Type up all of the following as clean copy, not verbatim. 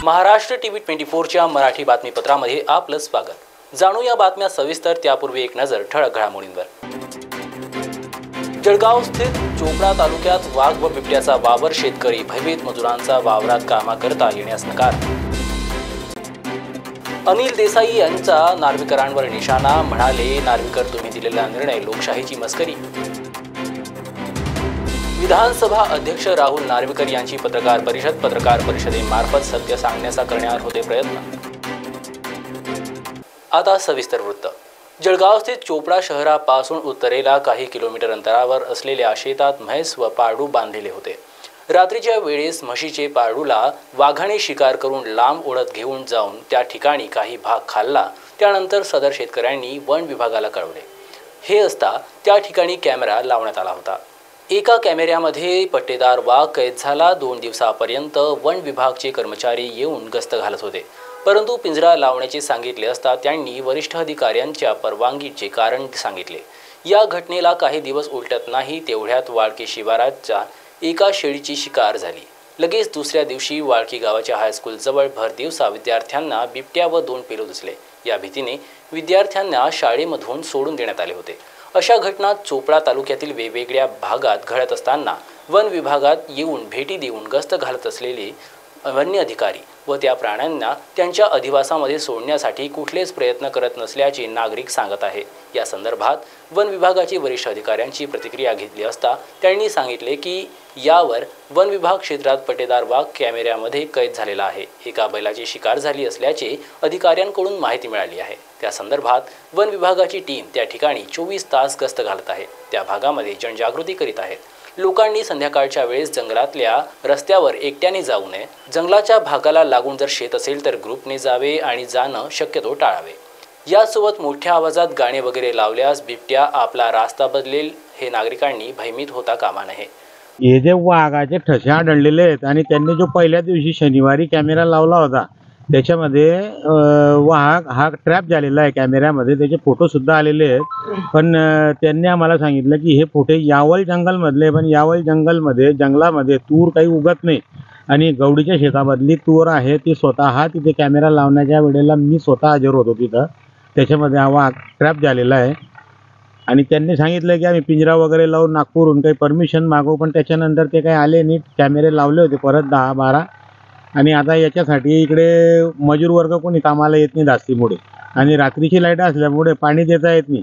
Maharashtra TV 24च्या Marathi बातमीपत्रामध्ये आपलं स्वागत। जाणूया बातम्या सविस्तर, त्यापूर्वी एक नजर ठळक घडामोडींवर। जळगाव स्थित चोपडा तालुक्यात वाघ व बिबट्याचा वावर, शेतकरी भयभीत, मजुरांचा वावरात कामाकरता येण्यास नकार। अनिल देसाई यांचा नार्वेकरांवर निशाणा, म्हणाले नार्वेकर तुम्ही दिलेला निर्णय लोकशाहीची मस्करी। विधानसभा अध्यक्ष राहुल नार्वेकर यांची पत्रकार परिषदेमार्फत सत्य सांगण्याचा करण्यात होते प्रयत्न। आता सविस्तर वृत्त। जळगाव स्थित चोपडा शहरापासून उत्तरेला काही किलोमीटर अंतरावर असलेल्या शेतात म्हैस व पाळडू बांधलेले होते। रात्रीच्या वेळेस म्हशीचे पाळडूला वाघाने शिकार करून लांब ओढत घेऊन जाऊन त्या ठिकाणी काही भाग खाल्ला। त्यानंतर सदर शेतकऱ्यांनी वन विभागाला कळवले। हे असता त्या ठिकाणी कॅमेरा लावण्यात आला होता। एका कॅमेऱ्यामध्ये पट्टेदार वाघ कैद झाला। 2 दिवसापर्यंत वन विभागचे कर्मचारी येऊन गस्त घालत होते, परंतु पिंजरा लावण्याचे सांगितले असता त्यांनी वरिष्ठ अधिकाऱ्यांच्या परवानगीचे कारण सांगितले। या घटनेला काही दिवस उलटत नाही तेवढ्यात वाळकी शिवाराच्या एका शेळीची शिकार झाली। लगेच दुसऱ्या दिवशी वाळकी गावाच्या हायस्कूल जवळ भर दिवसा विद्यार्थ्यांना बिबट्या व 2 पेरू दिसले। या भीतीने विद्यार्थ्यांना शाळेमधून सोडून देण्यात आले होते। अशा घटना चोपडा तालुक्यातील वेगवेगळ्या भागात घडत असताना वन विभागात येऊन भेटी देऊन गस्त घालत असलेले वन्य अधिकारी व त्या प्राण्यांना त्यांच्या अधिवासामध्ये सोडण्यासाठी कुठलेच प्रयत्न करत नसल्याचे नागरिक सांगत आहे। या संदर्भात वन विभागाचे वरिष्ठ अधिकाऱ्यांची प्रतिक्रिया घेतली असता त्यांनी सांगितले की यावर वन विभाग क्षेत्रात पट्टेदार वाघ कॅमेऱ्यामध्ये कैद झालेला आहे। एका बैलाची शिकार झाली असल्याचे अधिकाऱ्यांकडून माहिती मिळाली आहे। त्या संदर्भात वन विभागाची टीम त्या ठिकाणी 24 तास गस्त घालत आहे। त्या भागामध्ये जनजागृती करीत आहेत। लोकांनी संध्याकाळच्या वेळेस जंगलातल्या रस्त्यावर एकट्याने जाऊ नये। जंगलाच्या भागाला लागून जर शेत असेल तर ग्रुपने जावे आणि जाणं शक्यतो टाळावे। यासोबत मोठ्या आवाजात गाणे वगैरे लावल्यास बिबट्या आपला रास्ता बदलेल, हे नागरिकांनी भयभीत होता कामा नये। हे जे वाघाचे ठसे आढळलेले आहेत आणि त्यांनी जो पहिल्या दिवशी शनिवारी कॅमेरा लावला होता त्याच्यामध्ये वाघ हा ट्रॅप झालेला आहे कॅमेऱ्यामध्ये, त्याचे फोटो सुद्धा आलेले आहेत। पण त्यांनी आम्हाला सांगितलं की हे फोटो यावल जंगलमधले, पण यावल जंगलामध्ये तूर काही उगत नाही आणि गवडीच्या शेतामधली तूर आहे ती स्वतः तिथे कॅमेरा लावण्याच्या वेळेला मी स्वतः हजर होतो तिथं। त्याच्यामध्ये हा वाघ ट्रॅप झालेला आहे आणि त्यांनी सांगितलं की आम्ही पिंजरा वगैरे लावून नागपूरहून काही परमिशन मागवू, पण त्याच्यानंतर ते काही आले नाही। कॅमेरे लावले होते परत 10-12 आणि आता याच्यासाठी इकडे मजूर वर्ग कोणी कामाला येत नाही जास्तीमुळे आणि रात्रीची लाईट असल्यामुळे पाणी देता येत नाही।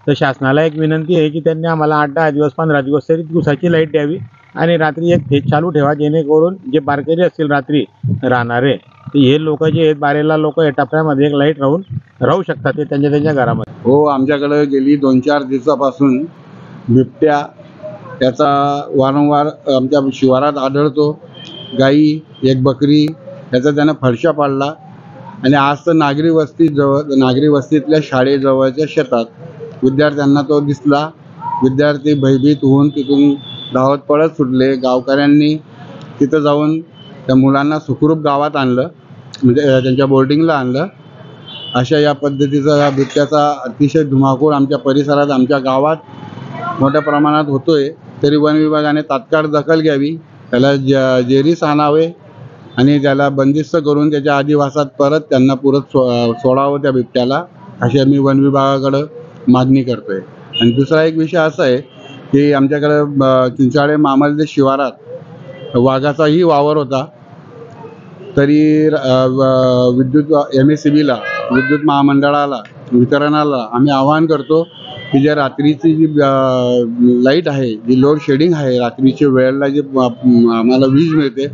तर शासनाला एक विनंती आहे की त्यांनी आम्हाला 8-10 दिवस 15 दिवस तरी दिवसाची लाईट द्यावी आणि रात्री एक फेज चालू ठेवा, जेणेकरून जे बारकेरी असतील रात्री राहणारे हे लोक जे आहेत बारेला लोक या टप्प्यामध्ये एक लाईट राहू शकतात ते त्यांच्या घरामध्ये। हो, आमच्याकडे गेली 2-4 दिवसापासून बिबट्या त्याचा वारंवार आमच्या शिवारात आढळतो। गाई, एक बकरी याचा त्यानं फडशा पाडला आणि आज तर नागरी वस्तीतल्या शाळेजवळच्या शेतात विद्यार्थ्यांना तो दिसला। विद्यार्थी भयभीत होऊन तिथून धावत पळत सुटले। गावकऱ्यांनी तिथं जाऊन त्या मुलांना सुखरूप गावात आणलं, म्हणजे त्यांच्या बोर्डिंगला आणलं। अशा या पद्धतीचा हा बिबट्याचा अतिशय धुमाकूळ आमच्या परिसरात आमच्या गावात मोठ्या प्रमाणात होतोय। तरी वन विभागाने तात्काळ दखल घ्यावी, त्याला जेरीस आणावे आणि त्याला बंदिस्त करून त्याच्या अधिवासात परत त्यांना सोडावं त्या बिबट्याला, अशी आम्ही वन विभागाकडं मागणी करतोय। आणि दुसरा एक विषय असा आहे की आमच्याकडं चिंचाळे मामलदे शिवारात वाघाचाही वावर होता। तरी विद्युत MSEBला विद्युत महामंडळाला वितरणाला आम्ही आवाहन करतो की जे रात्रीची जी लाईट आहे, जी लोड शेडिंग आहे, रात्रीच्या वेळेला जी आम्हाला वीज मिळते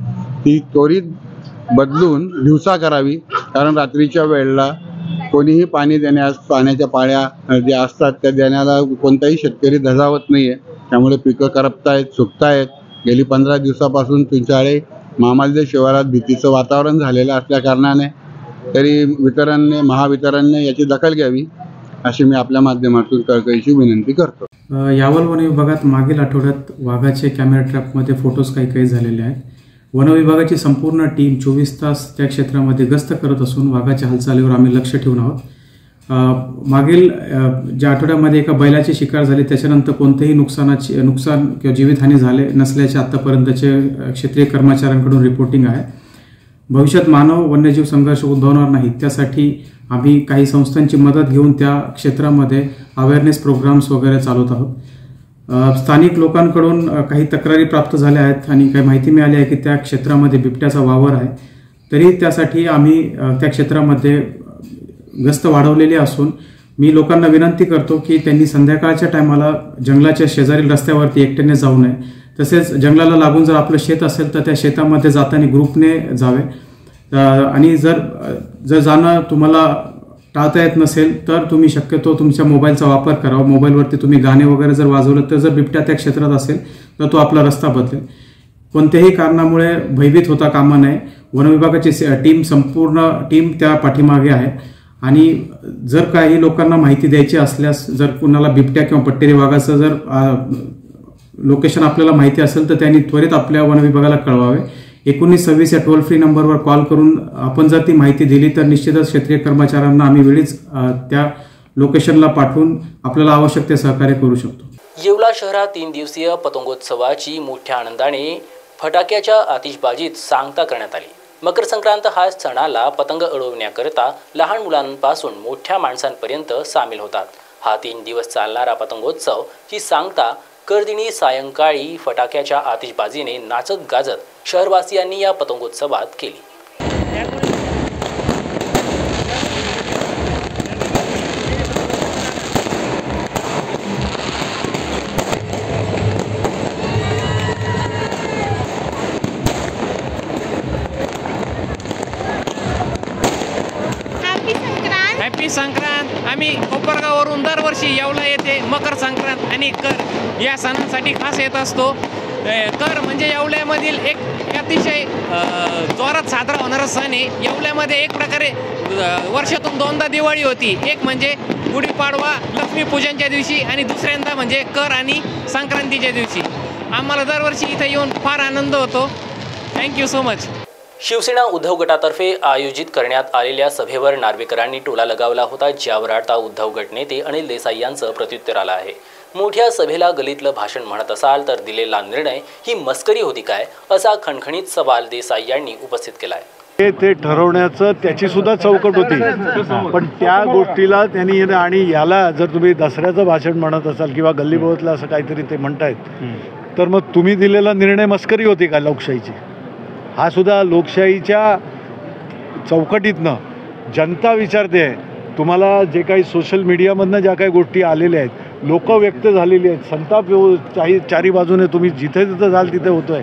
ती त्वरित बदलून दिवसा करावी। कारण रात्रीच्या वेळेला कोणीही पाणी देण्यास, पाण्याच्या पाळ्या ज्या असतात त्या देण्याला कोणताही शेतकरी धजावत नाही आहे। त्यामुळे पिकं करपतायत, सुकतायत। गेली 15 दिवसापासून चिंचाळे मामलदे शिवारात भीतीचं वातावरण झालेलं असल्या कारणाने तरी महावितरणने याची दखल घ्यावी, अशी मी आपल्या माध्यमातून कळकळीची विनंती करतो। यावल वन विभागात मागील आठवड्यात वाघाचे कॅमेरा ट्रॅपमध्ये फोटोज काही झालेले आहेत। वन विभागाची संपूर्ण टीम 24 तास त्या क्षेत्रामध्ये गस्त करत असून वाघाच्या हालचालीवर आम्ही लक्ष ठेवून आहोत। मागील ज्या आठवड्यामध्ये एका बैलाची शिकार झाली त्याच्यानंतर कोणतेही नुकसान किंवा जीवितहानी झाले नसल्याचे आतापर्यंतचे क्षेत्रीय कर्मचाऱ्यांकडून रिपोर्टिंग आहे. भविष्यात मानव वन्यजीव संघर्ष उद्भवणार नाही त्यासाठी आम्ही काही संस्थांची मदत घेऊन त्या क्षेत्रामध्ये अवेअरनेस प्रोग्राम्स वगैरे चालवत आहोत. स्थानिक लोकांकडून काही तक्रारी प्राप्त झाल्या आहेत आणि काही माहिती मिळाली आहे की त्या क्षेत्रामध्ये बिबट्याचा वावर आहे. तरी त्यासाठी आम्ही त्या क्षेत्रामध्ये गस्त वाढवलेली असून मी लोकांना विनंती करतो की त्यांनी संध्याकाळच्या टायमाला जंगलाच्या शेजारील रस्त्यावरती एकट्याने जाऊ नये. तसेच जंगलाला लागून जर आपलं शेत असेल तर त्या शेतामध्ये जाताना ग्रुपने जावे. आणि जर जाणं तुम्हाला टाळता येत नसेल तर तुम्ही शक्यतो तुमच्या मोबाईलचा वापर करावा. मोबाईलवरती तुम्ही गाणे वगैरे जर वाजवलं तर जर बिबट्या त्या क्षेत्रात असेल तर तो आपला रस्ता बदलेल. कोणत्याही कारणामुळे भयभीत होता कामा नये. वनविभागाची संपूर्ण टीम त्या पाठीमागे आहे आणि जर काही लोकांना माहिती द्यायची असल्यास जर कुणाला बिबट्या किंवा पट्टेरी वाघाचं जर लोकेशन आपल्याला माहिती असेल तर त्यांनी त्वरित आपल्या वनविभागाला कळवावे. 1926 या टोल फ्री नंबरवर कॉल करून आपण जर ती माहिती दिली तर निश्चितच क्षेत्रीय कर्मचाऱ्यांना आम्ही वेळीच त्या लोकेशनला पाठवून आपल्याला आवश्यक ते सहकार्य करू शकतो. येवला शहरात 3 दिवसीय पतंगोत्सवाची मोठ्या आनंदाने फटाक्याच्या आतिषबाजीत सांगता करण्यात आली. मकर संक्रांत हा सणाला पतंग उडवण्याकरता लहान मुलांपासून मोठ्या माणसांपर्यंत सामील होतात. हा 3 दिवस चालणारा पतंगोत्सव ही सांगता करदिनी सायंकाळी फटाक्याच्या आतिषबाजीने नाचत गाजत शहरवासियांनी या पतंगोत्सवात केली. हॅपी संक्रांत. आम्ही कोपरगाववरून दरवर्षी येवला येथे मकर संक्रांत आणि कर या सणांसाठी खास येत असतो. कर म्हणजे येवल्यामधील एक अतिशय जोरात साजरा होणारा सण आहे. येवल्यामध्ये एक प्रकारे वर्षातून 2दा दिवाळी होती. एक म्हणजे गुढीपाडवा लक्ष्मीपूजनच्या दिवशी आणि दुसऱ्यांदा म्हणजे कर आणि संक्रांतीच्या दिवशी. आम्हाला दरवर्षी इथे येऊन फार आनंद होतो. Thank you so much. Shiv Sena Uddhav गटातर्फे आयोजित करण्यात आलेल्या सभेवर नार्वेकरांनी टोला लगावला होता, ज्यावर आता उद्धव गट नेते अनिल देसाई यांचं प्रत्युत्तर आलं आहे. मोठ्या सभेला गलितलं भाषण म्हणत असाल तर दिलेला निर्णय ही मस्करी होती काय, असा खणखणीत सवाल देसाई यांनी उपस्थित केला आहे. ते ठरवण्याचं त्याची सुद्धा चौकट होती, पण त्या गोष्टीला त्यांनी आणि याला जर तुम्ही दसऱ्याचं भाषण म्हणत असाल किंवा गल्लीबोळातलं असं काहीतरी ते म्हणतायत तर मग तुम्ही दिलेला निर्णय मस्करी होती का लोकशाहीची? हा सुद्धा लोकशाहीच्या चौकटीतनं जनता विचारते आहे. तुम्हाला जे काही सोशल मीडियामधनं ज्या काही गोष्टी आलेल्या आहेत, लोक व्यक्त झालेली आहेत, संताप चारी बाजूने तुम्ही जिथे जिथं जाल तिथे होतोय,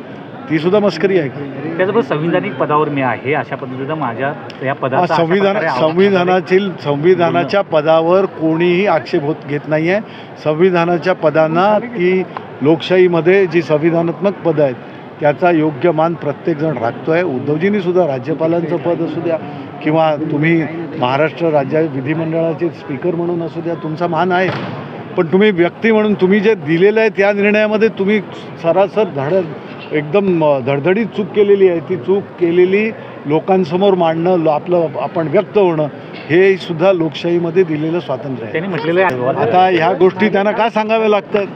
ती सुद्धा मस्करी आहे का? त्याचबरोबर संविधानिक पदावर मी आहे अशा पद्धतीनं माझ्या या पदाचा संविधानाच्या पदावर कोणीही आक्षेप घेत नाही आहे. संविधानाच्या पदांना ती लोकशाहीमध्ये जी संविधानात्मक पदं आहेत त्याचा योग्य मान प्रत्येकजण राखतोय. उद्धवजींनी सुद्धा राज्यपालांचं पद असू द्या किंवा तुम्ही महाराष्ट्र राज्य विधिमंडळाचे स्पीकर म्हणून असू द्या, तुमचा मान आहे. पण तुम्ही व्यक्ती म्हणून तुम्ही जे दिलेलं आहे त्या निर्णयामध्ये तुम्ही सरासर एकदम धडधडीत चूक केलेली आहे. ती चूक केलेली लोकांसमोर मांडणं, आपण व्यक्त होणं, हे सुद्धा लोकशाहीमध्ये दिलेलं स्वातंत्र्य आहे. त्यांनी म्हटलेलं आहे. आता ह्या गोष्टी त्यांना का सांगाव्या लागतात?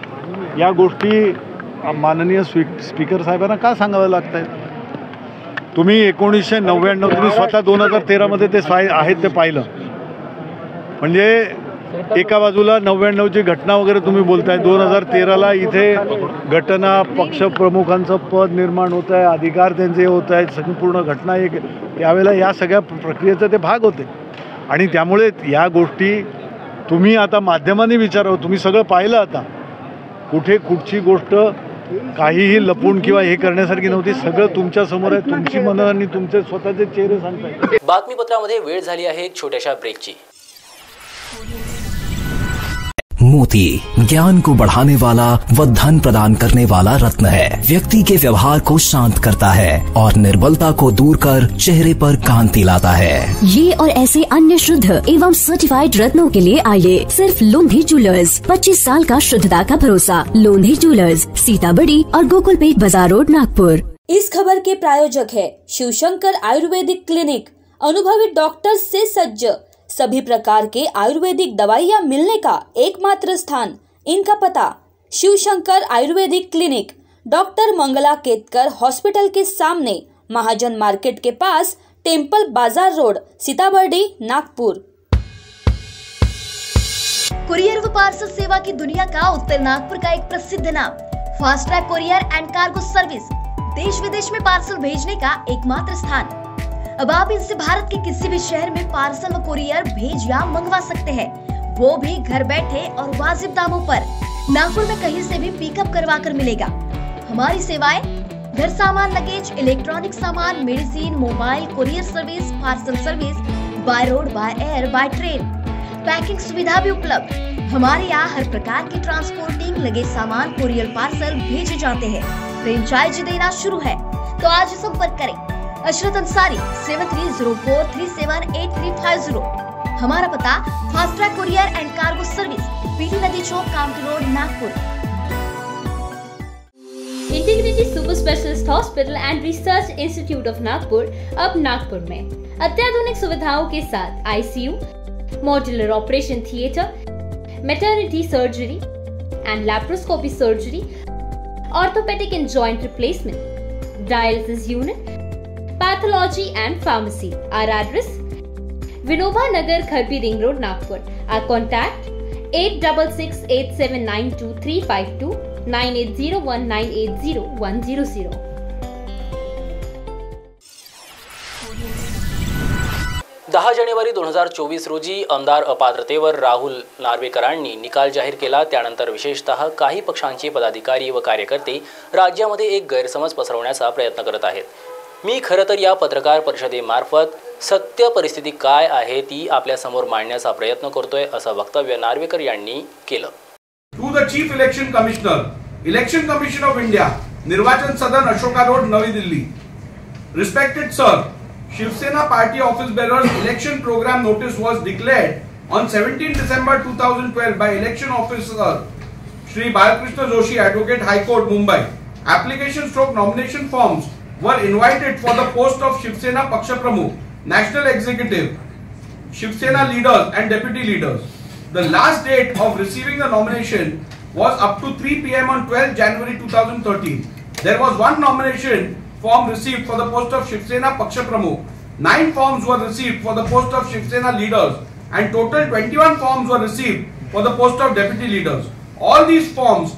या गोष्टी माननीय स्पीकर साहेबांना का सांगाव्या लागत आहेत? तुम्ही 1999 तुम्ही स्वतः 2013मध्ये ते आहेत ते पाहिलं. म्हणजे एका बाजूला 99ची घटना वगैरे तुम्ही बोलताय, 2013ला इथे घटना पक्षप्रमुखांचं पद निर्माण होत आहे, अधिकार त्यांचे होत आहेत, संपूर्ण घटना एक यावेळेला या सगळ्या प्रक्रियेचे ते भाग होते. आणि त्यामुळे या गोष्टी तुम्ही आता माध्यमांनी विचारावं. तुम्ही सगळं पाहिलं. आता कुठे कुठची गोष्ट काहीही लपून किंवा हे करण्यासारखी नव्हती. सगळं तुमच्या समोर आहे. तुमची मनं आणि तुमचे स्वतःचे चेहरे सांगताय. बातमीपत्रामध्ये वेळ झाली आहे एक छोट्याशा ब्रेकची. मोती ज्ञान को बढ़ाने वाला व धन प्रदान करने वाला रत्न है. व्यक्ति के व्यवहार को शांत करता है और निर्बलता को दूर कर चेहरे पर कांति लाता है. ये और ऐसे अन्य शुद्ध एवं सर्टिफाइड रत्नों के लिए आइए सिर्फ लोंधी ज्वेलर्स. 25 साल का शुद्धता का भरोसा. लोंधी ज्वेलर्स, सीताबड़ी और गोकुलपेट बाजार रोड, नागपुर. इस खबर के प्रायोजक है शिवशंकर आयुर्वेदिक क्लिनिक. अनुभवी डॉक्टर्स से सज्ज, सभी प्रकार के आयुर्वेदिक दवाइयाँ मिलने का एकमात्र स्थान। इनका पता Shivshankar Ayurvedic clinic, doctor Mangala Ketkar hospital के सामने, महाजन मार्केट के पास, temple Bazaar road, Sitabardi, Nagpur. Courier व पार्सल सेवा की दुनिया का उत्तर नागपुर का एक प्रसिद्ध नाम, fast track courier and cargo service, देश विदेश में पार्सल भेजने का एकमात्र स्थान। अब आप इनसे भारत के किसी भी शहर में पार्सल व कुरियर भेज या मंगवा सकते हैं, वो भी घर बैठे और वाजिब दामों पर। नागपुर में कहीं से भी पिकअप करवा कर मिलेगा। हमारी सेवाएं घर सामान, लगेज, इलेक्ट्रॉनिक सामान, medicine, mobile, courier service, parcel service, by road, by air, by train, packing सुविधा भी उपलब्ध। हमारे यहाँ हर प्रकार की ट्रांसपोर्टिंग, लगेज सामान, कुरियर, पार्सल भेजे जाते हैं। फ्रेंचाइजी देना शुरू है तो आज संपर्क करें। अशरत अंसारी 7304378350। हमारा पता fast track courier and cargo service, PT Nadi Chowk, Kamptee road, Nagpur. Integrity super specialist hospital and research institute of Nagpur अब नागपुर में अत्याधुनिक सुविधाओं के साथ ICU, modular operation theatre, maternity surgery and laparoscopy surgery, orthopaedic and joint replacement, dialysis unit, pathology and pharmacy. Our address Vinoba Nagar, Kharbi ring road, Nagpur. Our contact 8668792352, 9801980100। 10 जानेवारी 2024 रोजी आमदार अपात्रतेवर राहुल नार्वेकरांनी निकाल जाहीर केला। त्यानंतर विशेषतः काही पक्षांचे पदाधिकारी व कार्यकर्ते राज्यामध्ये एक गैरसमज पसरवण्याचा प्रयत्न करत आहेत। मी खरं तर या पत्रकार परिषदेमार्फत सत्य परिस्थिती काय आहे ती आपल्या समोर मांडण्याचा प्रयत्न करतोय, असं वक्तव्य नार्वेकर यांनी केलं। To the chief election commissioner, election commission of India, निर्वाचन सदन, अशोका रोड, नवी Delhi. Respected sir, Shiv Sena party office bearers election program notice was declared on 17 December 2012 by election officer Shri Balakrishna Joshi, Advocate, High Court, Mumbai. Application stroke nomination forms were invited for the post of Shiv Sena Paksha Pramukh, National Executive, Shiv Sena leaders and deputy leaders. The last date of receiving the nomination was up to 3 p.m. on 12 January 2013. There was one nomination form received for the post of Shiv Sena Paksha Pramukh. 9 forms were received for the post of Shiv Sena leaders and total 21 forms were received for the post of deputy leaders. All these forms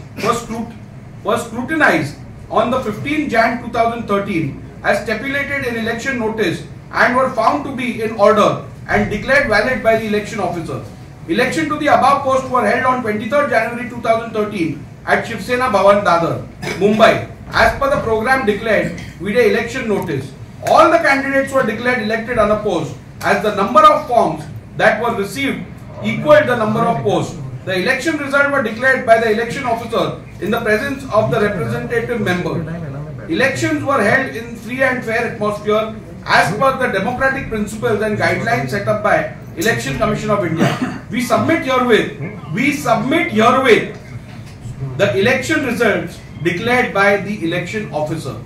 were scrutinized on the 15 Jan 2013 as stipulated in election notice and were found to be in order and declared valid by the election officer. Election to the above post were held on 23rd January 2013 at Shiv Sena Bhavan, Dadar, Mumbai, as per the program declared with a election notice. All the candidates were declared elected unopposed as the number of forms that were received equaled the number of posts. The election results were declared by the election officer in the presence of the representative member. Elections were held in free and fair atmosphere as per the democratic principles and guidelines set up by Election Commission of India. We submit herewith the election results declared by the election officer.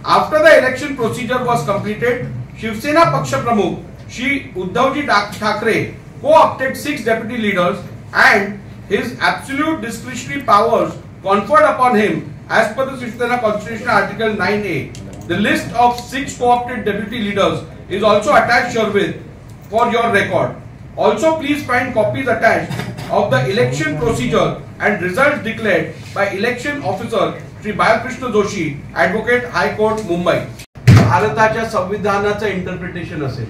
After the election procedure was completed, Shiv Sena Paksha Pramukh Shri Uddhavji Thackeray co-opted 6 deputy leaders and his absolute discretionary powers conferred upon him as per the Shiv Sena Constitution Article 9A. The list of 6 co-opted deputy leaders is also attached herewith for your record. Also, please find copies attached of the election procedure and results declared by election officer Shri Balakrishna Joshi, Advocate, High Court, Mumbai. भारताच्या संविधानाचं interpretation असेल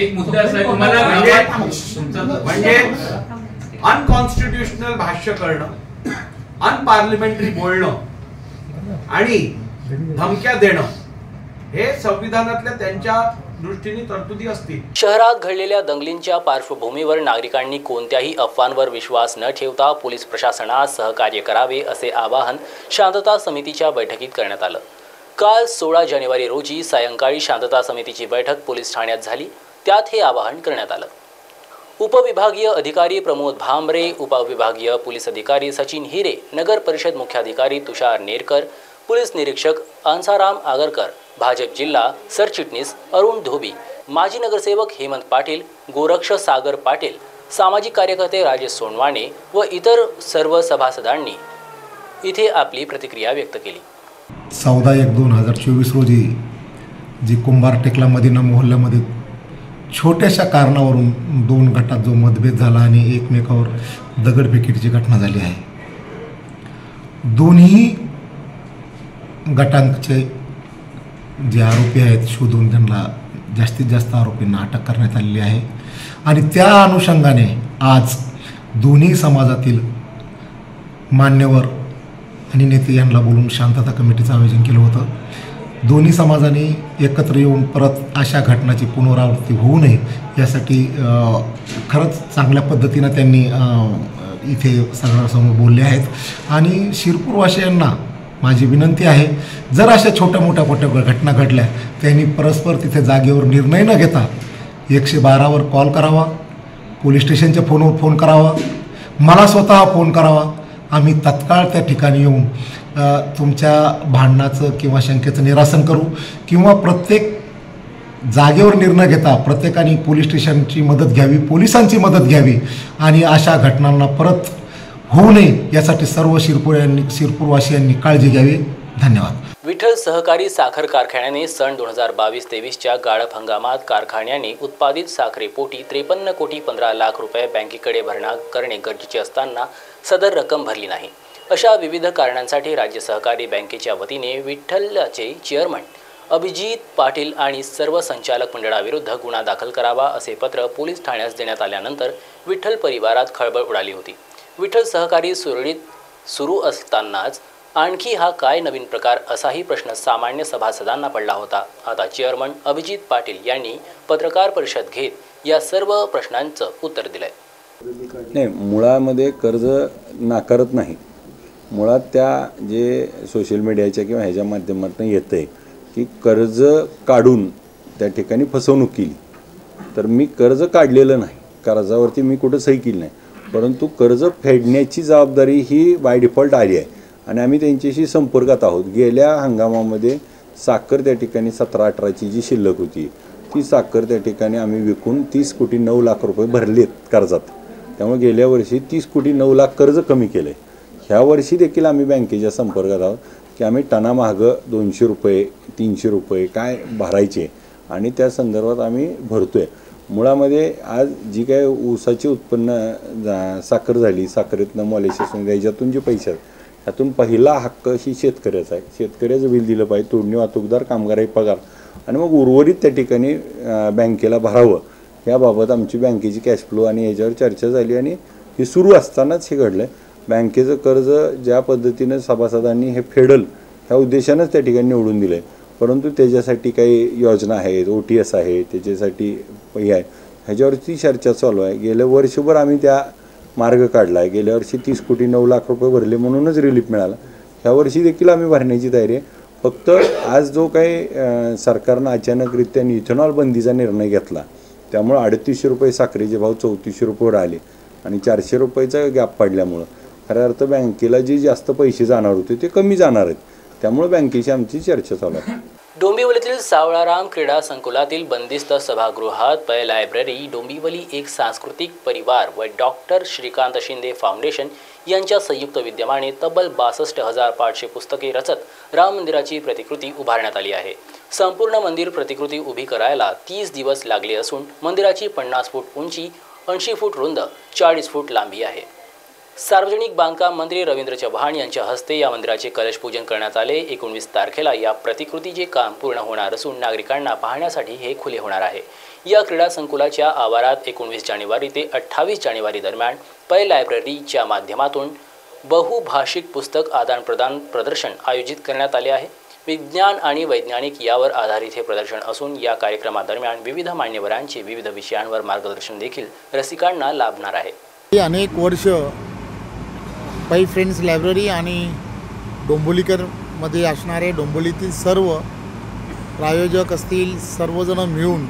एक मुद्दा साहेब तुम्हाला म्हणजे unconstitutional भाष्य करणं, अनपार्लिमेंटरी बोलणं आणि धमक्या देणं हे संविधानातल्या त्यांच्या दृष्टीने तरतुदी असतील। शहरात घडलेल्या दंगलींच्या पार्श्वभूमीवर नागरिकांनी कोणत्याही अफवांवर विश्वास न ठेवता पोलीस प्रशासनास सहकार्य करावे असे आवाहन शांतता समितीच्या बैठकीत करण्यात आलं। काल 16 जानेवारी रोजी सायंकाळी शांतता समितीची बैठक पोलीस ठाण्यात झाली, त्यात हे आवाहन करण्यात आलं। उपविभागीय अधिकारी प्रमोद भांबरे, उपविभागीय पोलीस अधिकारी सचिन हिरे, नगर परिषद मुख्याधिकारी तुषार नेरकर, पोलीस निरीक्षक अंसाराम आगरकर, भाजप जिल्हा सरचिटणीस अरुण धोबी, माजी नगरसेवक हेमंत पाटील, गोरक्ष सागर पाटील, सामाजिक कार्यकर्ते राजेश सोनवाने व इतर सर्व सभासदांनी इथे आपली प्रतिक्रिया व्यक्त केली. 14/1/2024 रोजी जी कुंभार टेकला मदिना मोहल्ल्यामध्ये छोट्याशा कारणावरून 2 गटात जो मतभेद झाला आणि एकमेकावर दगडफेकीची घटना झाली आहे. दोन्ही गटांचे जे आरोपी आहेत शोधून त्यांना जास्तीत जास्त आरोपींना अटक करण्यात आलेली आहे आणि त्या अनुषंगाने आज दोन्ही समाजातील मान्यवर आणि नेते यांना बोलून शांतता कमिटीचं आयोजन केलं होतं. दोन्ही समाजाने एकत्र येऊन परत अशा घटनाची पुनरावृत्ती होऊ नये यासाठी खरंच चांगल्या पद्धतीनं त्यांनी इथे सगळ्यांसमोर बोलले आहेत. आणि शिरपूरवासियांना माझी विनंती आहे, जर अशा छोट्या मोठ्या घटना घडल्या त्यांनी परस्पर तिथे जागेवर निर्णय न घेता 112वर कॉल करावा, पोलीस स्टेशनच्या फोनवर फोन करावा, मला स्वतः फोन करावा. आम्ही तत्काळ त्या ठिकाणी येऊन तुमच्या भांडणाचं किंवा शंकेचं निरासन करू किंवा प्रत्येक जागेवर निर्णय घेता प्रत्येकाने पोलीस स्टेशनची मदत घ्यावी, पोलिसांची मदत घ्यावी आणि अशा घटनांना परत होऊ नये यासाठी सर्व शिरपूरवासियांनी काळजी घ्यावी. धन्यवाद. विठ्ठल सहकारी साखर कारखान्याने सन 2022-23च्या गाळप हंगामात कारखान्याने उत्पादित साखरेपोटी 53 कोटी 15 लाख रुपये बँकेकडे भरणा करणे गरजेचे असताना सदर रक्कम भरली नाही. अशा विविध कारणांसाठी राज्य सहकारी बँकेच्या वतीने विठ्ठलचे चेअरमन अभिजित पाटील आणि सर्व संचालक मंडळाविरुद्ध गुन्हा दाखल करावा असे पत्र पोलीस ठाण्यास देण्यात आल्यानंतर विठ्ठल परिवारात खळबळ उडाली होती. विठ्ठल सहकारी सुरळीत सुरू असतानाच आणखी हा काय नवीन प्रकार असाही प्रश्न सामान्य सभासदांना पडला होता. आता चेअरमन अभिजित पाटील यांनी पत्रकार परिषद घेत या सर्व प्रश्नांचं उत्तर दिलंय. नाही, मुळामध्ये कर्ज नाकारत नाही. मुळात त्या जे सोशल मीडियाच्या किंवा ह्याच्या माध्यमातून येतं आहे की कर्ज काढून त्या ठिकाणी फसवणूक केली, तर मी कर्ज काढलेलं नाही, कर्जावरती मी कुठं सही केली नाही, परंतु कर्ज फेडण्याची जबाबदारी ही बाय डिफॉल्ट आली आहे आणि आम्ही त्यांच्याशी संपर्कात आहोत. गेल्या हंगामामध्ये साखर त्या ठिकाणी 17-18ची जी शिल्लक होती ती साखर त्या ठिकाणी आम्ही विकून 30 कोटी 9 लाख रुपये भरलेत कर्जात. त्यामुळे गेल्या वर्षी 30 कोटी 9 लाख कर्ज कमी केलं आहे. ह्या वर्षी देखील आम्ही बँकेच्या संपर्कात आहोत की आम्ही टनामागं 200 रुपये 300 रुपये काय भरायचे आणि त्या संदर्भात आम्ही भरतो आहे. मुळामध्ये आज जी काय ऊसाची उत्पन्न साखर झाली, साखरेतनं मॉलेशियस याच्यातून जे पैसे आहेत त्यातून पहिला हक्क ही शेतकऱ्याचा आहे. शेतकऱ्याचं बिल दिलं पाहिजे, तोडणी वाहतूकदार कामगाराही पगार आणि मग उर्वरित त्या ठिकाणी बँकेला भरावं याबाबत आमची बँकेची कॅश फ्लो आणि ह्याच्यावर चर्चा झाली आणि हे सुरू असतानाच हे घडलं. बँकेचं कर्ज ज्या पद्धतीनं सभासदांनी हे फेडल ह्या उद्देशानंच त्या ठिकाणी निवडून दिलं आहे, परंतु त्याच्यासाठी काही योजना आहेत, OTS आहे, त्याच्यासाठी हे आहे, ह्याच्यावरची चर्चा चालू आहे. गेल्या वर्षभर आम्ही त्या मार्ग काढला आहे. गेल्या वर्षी 30 कोटी 9 लाख रुपये भरले म्हणूनच रिलीफ मिळाला. ह्या वर्षी देखील आम्ही भरण्याची तयारी आहे. फक्त आज जो काही सरकारनं अचानकरित्या इथेनॉल बंदीचा निर्णय घेतला त्यामुळं 3800 रुपये साखरेचे भाव 3400 रुपयेवर आले आणि 400 रुपयेचा गॅप पडल्यामुळं खऱ्या अर्थ बँकेला जे जास्त पैसे जाणार होते ते कमी जाणार आहेत. त्यामुळे बँकेची आमची चर्चा चालू आहे. डोंबिवलीतील सावळाराम क्रीडा संकुलातील बंदिस्त सभागृहात पै लायब्ररी, डोंबिवली एक सांस्कृतिक परिवार व डॉक्टर श्रीकांत शिंदे फाउंडेशन यांच्या संयुक्त विद्यमाने तब्बल 62,000 पाठशे पुस्तके रचत राम मंदिराची प्रतिकृती उभारण्यात आली आहे. संपूर्ण मंदिर प्रतिकृती उभी करायला 30 दिवस लागले असून मंदिराची 50 फूट उंची, 80 फूट रुंद, 40 फूट लांबी आहे. सार्वजनिक बांधकाम मंत्री रवींद्र चव्हाण यांच्या हस्ते या मंदिराचे कलश पूजन करण्यात आले. 19 तारखेला या प्रतिकृतीचे काम पूर्ण होणार असून नागरिकांना पाहण्यासाठी हे खुले होणार आहे. या क्रीडा संकुलाच्या आवारात 19 जानेवारी ते 28 जानेवारी दरम्यान पै लायब्ररीच्या माध्यमातून बहुभाषिक पुस्तक आदान-प्रदान प्रदर्शन आयोजित करण्यात आले आहे. विज्ञान आणि वैज्ञानिक यावर आधारित हे प्रदर्शन असून या कार्यक्रमादरम्यान विविध मान्यवरांचे विविध विषयांवर मार्गदर्शन देखील रसिकांना लाभणार आहे. अनेक वर्ष पै फ्रेंड्स लायब्ररी आणि डोंबिवलीकरमध्ये असणारे डोंबिवलीतील सर्व प्रायोजक असतील सर्वजण मिळून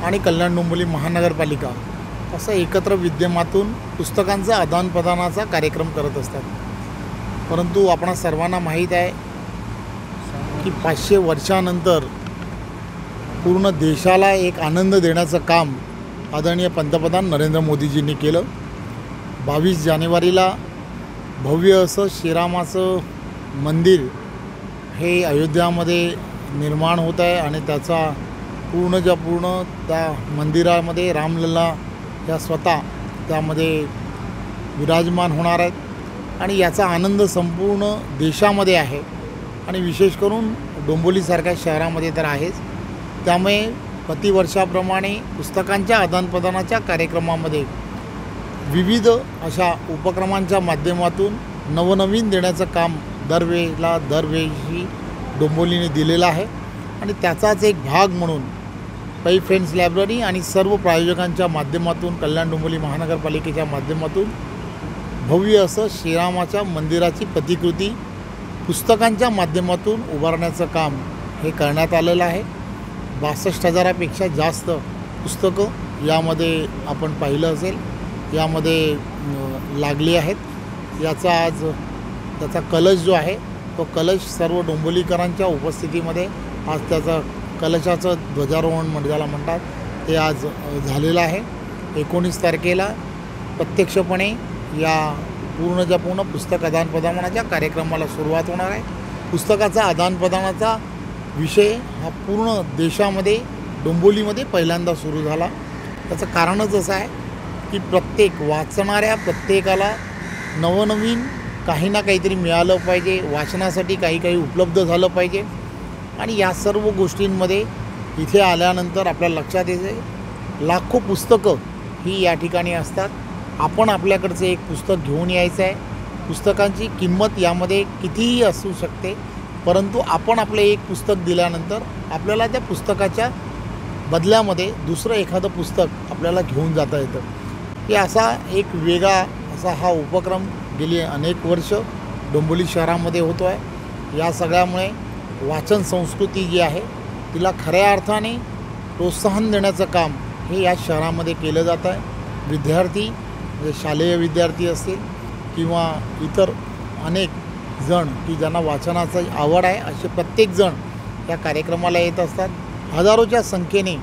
आणि कल्याण डोंबिवली महानगरपालिका असं एकत्र विद्यमातून पुस्तकांचा आदानप्रदानाचा कार्यक्रम करत असतात. परंतु आपणा सर्वांना माहीत आहे की 500 वर्षानंतर पूर्ण देशाला एक आनंद देण्याचं काम आदरणीय पंतप्रधान नरेंद्र मोदीजींनी केलं. 22 जानेवारीला भव्य असं श्रीरामाचं मंदिर हे अयोध्यामध्ये निर्माण होत आहे आणि त्याचा पूर्ण त्या मंदिरामध्ये रामलल्ला या स्वतः त्यामध्ये विराजमान होणार आहेत आणि याचा आनंद संपूर्ण देशामध्ये आहे आणि विशेष करून डोंबिवलीसारख्या शहरामध्ये तर आहेच. त्यामुळे प्रतिवर्षाप्रमाणे पुस्तकांच्या आदानप्रदानाच्या कार्यक्रमामध्ये विविध अशा उपक्रमांच्या माध्यमातून नवनवीन देण्याचं काम दरवेळी डोंबिवलीने दिलेलं आहे आणि त्याचाच एक भाग म्हणून पै फ्रेंड्स लायब्ररी आणि सर्व प्रायोजकांच्या माध्यमातून कल्याण डोंबिवली महानगरपालिकेच्या माध्यमातून भव्य असं श्रीरामाच्या मंदिराची प्रतिकृती पुस्तकांच्या माध्यमातून उभारण्याचं काम हे करण्यात आलेलं आहे. 62,000पेक्षा जास्त पुस्तकं यामध्ये आपण पाहिलं असेल यामध्ये लागली आहेत. त्याचा कलश जो आहे तो कलश सर्व डोंबिवलीकरांच्या उपस्थितीमध्ये आज त्याचा कलशाचं ध्वजारोहण ज्याला म्हणतात ते आज झालेलं आहे. 19 तारखेला प्रत्यक्षपणे या पूर्ण पुस्तक आदानप्रदानाच्या कार्यक्रमाला सुरुवात होणार आहे. पुस्तकाचा आदानप्रदानाचा विषय हा पूर्ण देशामध्ये डोंबिवलीमध्ये पहिल्यांदा सुरू झाला. त्याचं कारणच असं आहे की प्रत्येक वाचणाऱ्या प्रत्येकाला नवनवीन काही ना काहीतरी मिळालं पाहिजे, वाचनासाठी काही उपलब्ध झालं पाहिजे आणि या सर्व गोष्टींमध्ये इथे आल्यानंतर आपल्याला लक्षात येते लाखो पुस्तकं ही या ठिकाणी असतात. आपण आपल्याकडचं एक पुस्तक घेऊन यायचं आहे. पुस्तकांची किंमत यामध्ये कितीही असू शकते, परंतु आपण आपलं एक पुस्तक दिल्यानंतर आपल्याला त्या पुस्तकाच्या बदल्यामध्ये दुसरं एखादं पुस्तक आपल्याला घेऊन जाता येतं. हे असा एक वेगळा असा हा उपक्रम गेली अनेक वर्ष डोंबिवली शहरामध्ये होतो आहे. या सगळ्यामुळे वाचन संस्कृती जी आहे तिला खऱ्या अर्थाने प्रोत्साहन देण्याचं काम हे या शहरामध्ये केलं जात आहे. विद्यार्थी म्हणजे शालेय विद्यार्थी असतील किंवा इतर अनेक जण की ज्यांना वाचनाची आवड आहे असे प्रत्येकजण या कार्यक्रमाला येत असतात. हजारोच्या संख्येने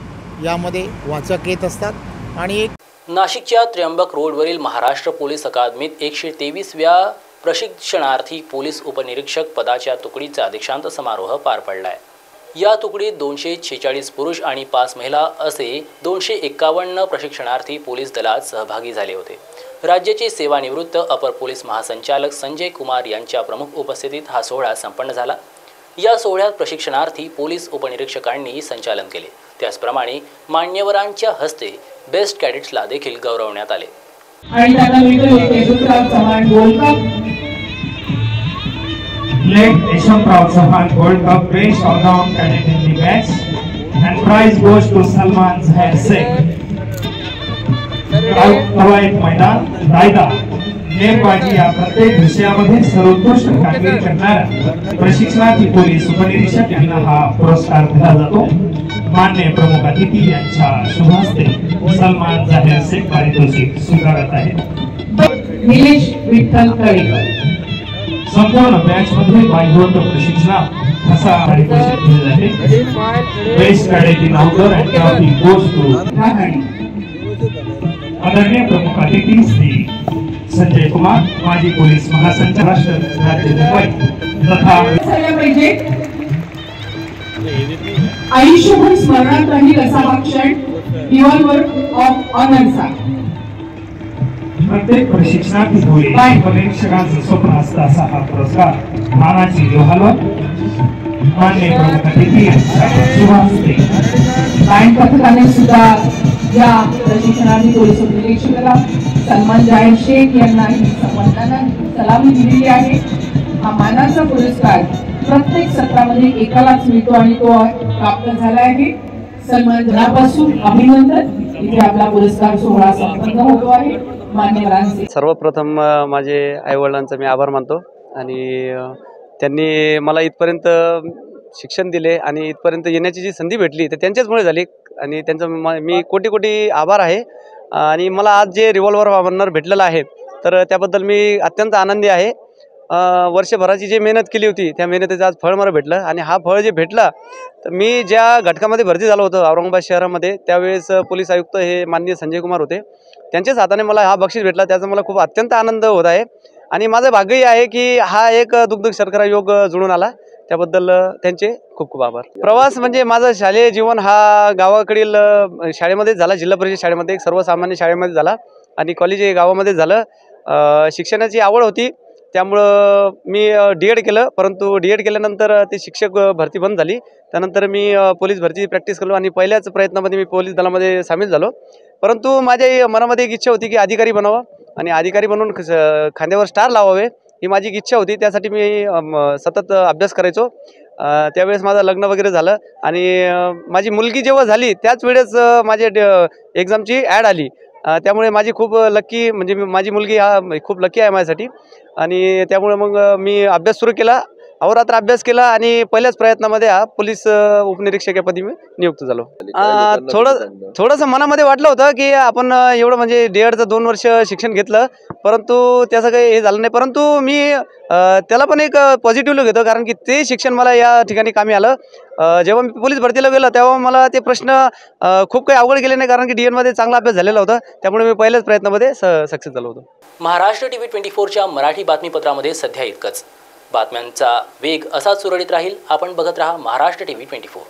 यामध्ये वाचक येत असतात आणि एक नाशिकच्या त्र्यंबक रोडवरील महाराष्ट्र पोलीस अकादमीत 123व्या प्रशिक्षणार्थी पोलीस उपनिरीक्षक पदाच्या तुकडीचा दीक्षांत समारोह पार पडलाय. या तुकडीत 246 पुरुष आणि 5 महिला असे 251 प्रशिक्षणार्थी पोलीस दलात सहभागी झाले होते. राज्याचे सेवानिवृत्त अपर पोलीस महासंचालक संजय कुमार यांच्या प्रमुख उपस्थितीत हा सोहळा संपन्न झाला. या सोहळ्यात प्रशिक्षणार्थी पोलीस उपनिरीक्षकांनी संचालन केले. त्याचप्रमाणे मान्यवरांच्या हस्ते बेस्ट कॅडेट्सला देखील गौरवण्यात आले. Late Yashwantram Chauhan Gold Cup based all-round cadet in the match and prize goes to Salman Zahir Sheikh. कवायत मैदान रायदा नेमबाजी या प्रत्येक विषयामध्ये सर्वोत्कृष्ट कामगिरी करणाऱ्या प्रशिक्षणार्थी पोलीस उपनिरीक्षक यांना हा पुरस्कार दिला जातो. माननीय प्रमुख अतिथी यांच्या शुभ हस्ते सलमान जाहीर शेख पारितोषिक स्वीकारत आहेत. निलेश विठ्ठल कळेकर संपूर्ण मॅच मध्ये बायहोट प्रशिक्षणात असा पारितोषिक दिले जाते. Best cadet in outdoor and trophy goes to आदरणीय प्रमुख अतिथी श्री संजय कुमार माजी पोलीस महासंचालक राज्य मुंबई तथा आयुष्यभर स्मरणात राहील असा हा क्षण रिव्हॉल्वर ऑफ ऑनरचा प्रत्येक प्रशिक्षणार्थी उपनिरीक्षकांचं स्वप्न असतं असा हा पुरस्कार मानाची रिव्हॉल्वर माननीय प्रमुख अतिथी यांच्या शुभ हस्ते लाईन पथकाने सुद्धा या प्रशिक्षणार्थी पोलीस उपनिरीक्षकाला सलमान जाहीर शेख यांना ही सन्मानना सलामी दिलेली आहे. हा मानाचा पुरस्कार प्रत्येक सत्रामध्ये एकालाच मिळतो आणि तो प्राप्त झाला आहे. सलमान जनापासून अभिनंदन. इथे आपला पुरस्कार सोहळा संपन्न होतो आहे. मान्यवरांचे सर्वप्रथम माझे आईवडिलांचा मी आभार मानतो आणि त्यांनी मला इथपर्यंत शिक्षण दिले आणि इथपर्यंत येण्याची जी संधी भेटली तर त्यांच्याचमुळे झाली आणि त्यांचं मी कोटी कोटी आभार आहे. आणि मला आज जे रिव्हॉल्वर ऑनर भेटलेलं आहे तर त्याबद्दल मी अत्यंत आनंदी आहे. वर्षभराची जी मेहनत केली होती त्या मेहनतीचं आज फळ मला भेटलं. आणि हा फळ जे भेटला तर मी ज्या घटकामध्ये भरती झालो होतो औरंगाबाद शहरामध्ये, त्यावेळेस पोलीस आयुक्त हे माननीय संजय कुमार होते, त्यांच्याच हाताने मला हा बक्षीस भेटला. त्याचा मला खूप अत्यंत आनंद होत आहे. आणि माझं भाग्यही आहे की हा एक दुग्ध शर्करा योग जुळून आला. त्याबद्दल त्यांचे खूप खूप आभार. प्रवास म्हणजे माझं शालेय जीवन हा गावाकडील शाळेमध्येच झाला, जिल्हा परिषद शाळेमध्ये, एक सर्वसामान्य शाळेमध्ये झाला. आणि कॉलेज हे गावामध्ये झालं. शिक्षणाची आवड होती त्यामुळं मी D.Ed केलं, परंतु D.Ed केल्यानंतर ते शिक्षक भरती बंद झाली. त्यानंतर मी पोलीस भरती प्रॅक्टिस केलो आणि पहिल्याच प्रयत्नामध्ये मी पोलीस दलामध्ये सामील झालो. परंतु माझ्या मनामध्ये एक इच्छा होती की अधिकारी बनावं आणि अधिकारी बनवून खांद्यावर स्टार लावावे, ही माझी इच्छा होती. त्यासाठी मी सतत अभ्यास करायचो. त्यावेळेस माझं लग्न वगैरे झालं आणि माझी मुलगी जेव्हा झाली त्याच वेळेस माझ्या एक्झामची ॲड आली. त्यामुळे माझी खूप लकी, म्हणजे माझी मुलगी हा खूप लकी आहे माझ्यासाठी. आणि त्यामुळे मग मी अभ्यास सुरू केला, अहोरात्र अभ्यास केला आणि पहिल्याच प्रयत्नामध्ये हा पोलीस उपनिरीक्षकापदी मी नियुक्त झालो. थोडंसं मनामध्ये वाटलं होतं की आपण एवढं म्हणजे D.Edचं 2 वर्ष शिक्षण घेतलं, परंतु त्याचं काही हे झालं नाही. परंतु मी त्याला पण एक पॉझिटिव्हली घेतो, कारण की ते शिक्षण मला या ठिकाणी कामी आलं. जेव्हा मी पोलीस भरतीला गेलो तेव्हा मला ते प्रश्न खूप काही अवघड गेले नाही, कारण की D.Edमध्ये चांगला अभ्यास झालेला होता. त्यामुळे मी पहिल्याच प्रयत्नामध्ये सक्सेस झालो होतो. महाराष्ट्र TV 24च्या मराठी बातमीपत्रामध्ये सध्या इतकंच. बातम्यांचा वेग असाच सुरळीत राहील. आपण बघत रहा महाराष्ट्र TV 24.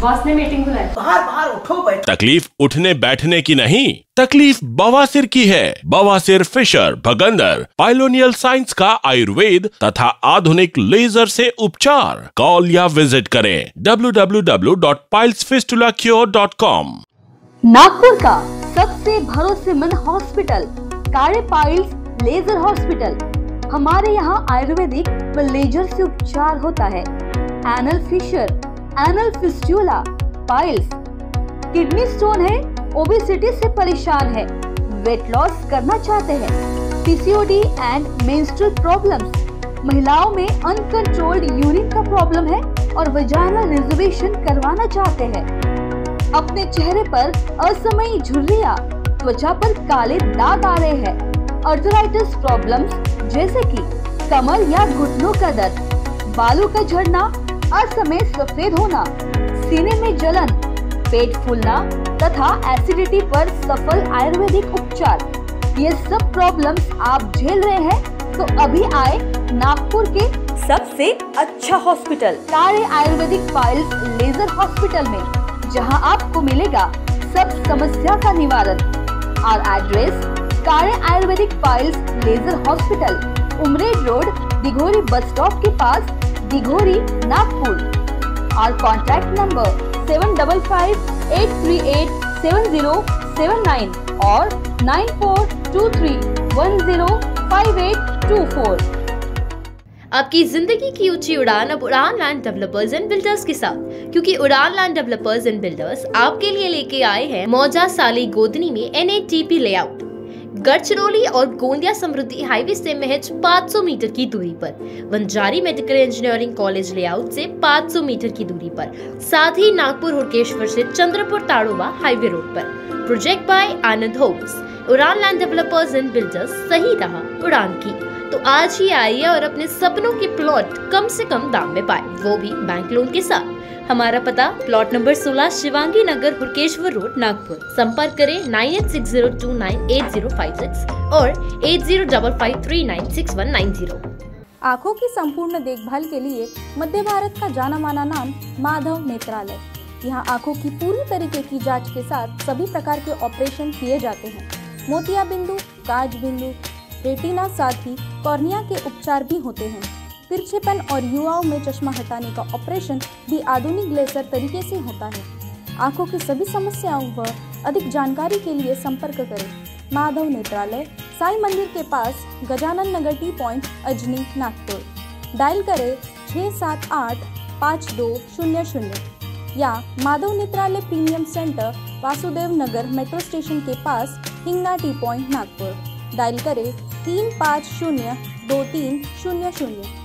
बॉस ने मीटिंग बुलाई. बाहर उठो बैठो. तकलीफ उठने बैठने की नहीं, तकलीफ बवासीर की है. बवासीर, फिशर, भगंदर, पाइलोनियल साइंस का आयुर्वेद तथा आधुनिक लेजर से उपचार. कॉल या विजिट करें www.pilesfistulacure.com. नागपुर का सबसे भरोसेमंद hospital Kale piles laser hospital. हमारे यहाँ आयुर्वेदिक व लेजर से उपचार होता है. Anal fissure, anal fistula, piles, kidney stone है, ओबेसिटी से परेशान है, वेट लॉस करना चाहते हैं, PCOD एंड मेंस्ट्रुअल प्रॉब्लम्स, महिलाओं में अनकंट्रोल्ड यूरिन का प्रॉब्लम है और वजाइनल रिजर्वेशन करवाना चाहते हैं, अपने चेहरे पर असमयी झुर्रियां, त्वचा पर काले दाग आ रहे हैं, अर्थराइटिस प्रॉब्लम्स जैसे कि कमर या घुटनों का दर्द, बालों का झड़ना, असमय सफेद होना, सीने में जलन, पेट फूलना तथा एसिडिटी पर सफल आयुर्वेदिक उपचार, ये सब प्रॉब्लम्स आप झेल रहे हैं तो अभी आए नागपुर के सबसे अच्छा hospital Kale Ayurvedic piles laser hospital में, जहां आपको मिलेगा सब समस्या का निवारण. और address Kale Ayurvedic piles laser hospital, Umred road, Dighori bus stop के पास, दिघोरी, नागपुर. और कॉन्टैक्ट नंबर 7558387079 और 9423105824. आपकी जिंदगी की ऊंची उड़ान अब उड़ान लैंड डेवलपर्स एंड बिल्डर्स के साथ, क्योंकि उड़ान लैंड डेवलपर्स एंड बिल्डर्स आपके लिए लेके आए हैं मौजा साली गोदनी में NATP लेआउट. गढ़चिरौली और गोंदिया समृद्धि हाईवे से महज 500 मीटर की दूरी पर, Wanjari medical engineering college layout से 500 मीटर की दूरी पर, साथ ही नागपुर हुड़केश्वर से चंद्रपुर ताड़ोवा हाईवे रोड पर. Project by Anand homes. Udaan land developers and builders, सही राह उड़ान की. तो आज ही आइए और अपने सपनों के प्लॉट कम से कम दाम में पाए, वो भी बैंक लोन के साथ. हमारा पता प्लॉट नंबर 16 शिवांगी नगर हुड़केश्वर रोड नागपुर. संपर्क करें 9860298056 और 8055396190. आँखों की संपूर्ण देखभाल के लिए मध्य भारत का जाना माना नाम माधव नेत्रालय. यहाँ आँखों की पूरी तरीके की जांच के साथ सभी प्रकार के ऑपरेशन किए जाते हैं. मोतिया बिंदु, काज बिंदु, रेटिना, साथ ही कॉर्निया के उपचार भी होते हैं. तिरछेपन और युवाओं में चश्मा हटाने का ऑपरेशन भी आधुनिक लेजर तरीके से होता है. आँखों की सभी समस्याओं व अधिक जानकारी के लिए संपर्क करें माधव नेत्रालय, साई मंदिर के पास, Gajanan Nagar T point, Ajni, Nagpur. Dial करें 6785200 या Madhav Netralaya premium centre, Vasudev Nagar metro station के पास, Hingna T point, Nagpur. Dial करें 35023000.